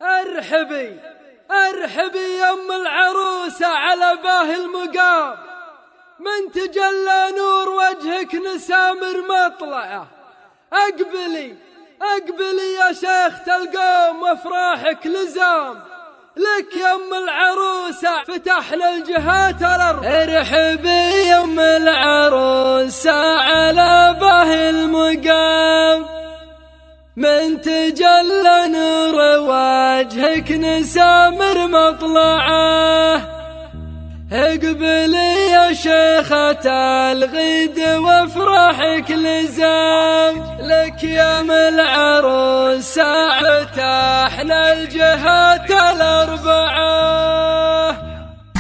ارحبي ارحبي يا ام العروسة على باه المقام، من تجلى نور وجهك نسامر مطلعه. اقبلي اقبلي يا شيخة القوم وافراحك لزام، لك يا ام العروسة فتحنا الجهات الاربع. ارحبي يا ام العروسة على باه المقام، من تجلى نور وجهك نسامر مطلعه. اقبلي يا شيخة الغيد وافراحك لزام، لك يا ام العروسة فتحنا الجهات الاربعة.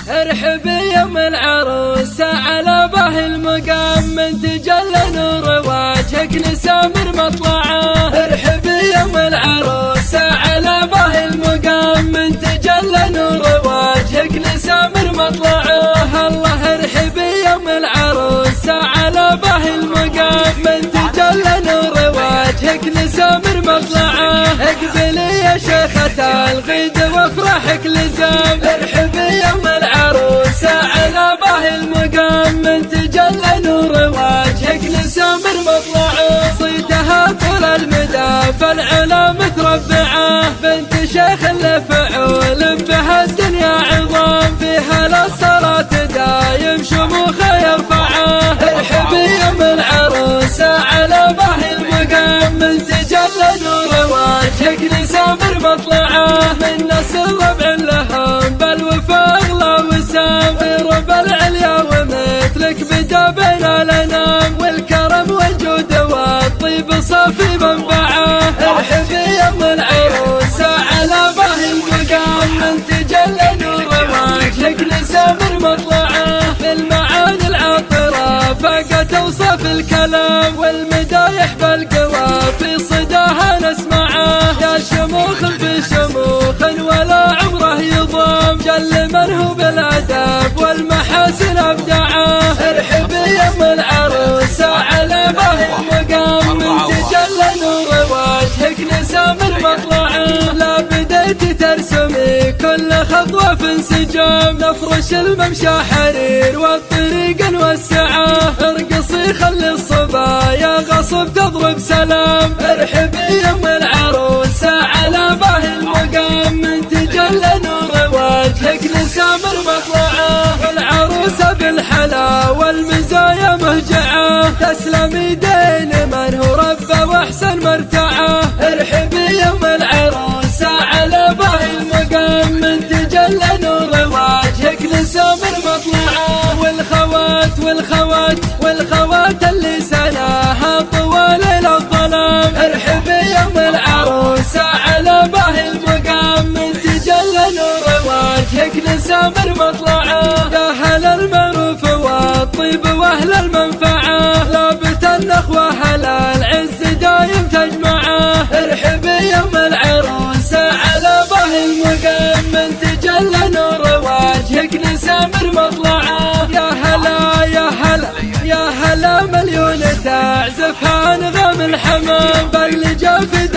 ارحبي يا ام العروسة على باه المقام، من تجلى نور وجهك نسامر مطلعه. ارحبي يا ام العروسة على باه المقام، من تجلى نور وجهك نسامر مطلعه. الله ارحبي يا ام العروسة على باه المقام، من تجلى نور وجهك نسامر مطلعه. اقبلي يا شيخة الغيد وافراحك لزام، ارحبي يا ام العروسة على باه المقام، من تجلى نور وجهك نسامر مطلعه. صيتها طول المدى فالعلا متربعه، بنت شيخ لفعول بها الدنيا عظام، فيها للصلاة دايم شموخه يرفعه. ارحبي يا ام العروسة على باه المقام، من تجلى نور وجهك نسامر مطلعه. من ناس الربع لهم بالوفا اغلى وسام، في ربع العليا ومثلك بدا بين الانام، والكرم والجود والطيب صافي منبعه. ارحبي يا ام العروسة على باه المقام، من تجلى نور وجهك نسامر مطلعه. في المعاني العطرة فاقت اوصاف الكلام، والمدايح بالقوافي صداها نسمعه. يا شموخ في شموخ ولا عمره يضام، جل من هو بالادب والمحاسن ابدعه. ارحبي يا ام العروسة على باه المقام، من تجلى نور وجهك نسامر مطلعه. لا بديتي ترسمي كل خطوة في انسجام، نفرش الممشى حرير والطريق نوسعه. ارقصي خلي الصبايا غصب تضرب سلام. ارحبي يا ام العروسة على باه المقام، من تجلى نور وجهك نسامر مطلعه. العروسة بالحلا والمزايا مهجعه، تسلم يدين من هو ربه واحسن مرتعه. ارحبي يا ام العروسة على باه المقام، من تجلى نور وجهك نسامر مطلعه. والخوات اللي سناها طوال الظلام، ارحبي يا ام العروسة على باه المقام، من تجلى نور وجهك نسامر مطلعه. يا هل المعروف والطيب واهل المنفعه، لابت النخوة هل العز دايم تجمعه. ارحبي يا ام العروسة على باه المقام، من تجلى نور وجهك نسامر مطلعه. يا هلا يا هلا يا هلا مليون تعزف انغام الحمام، باللي جا في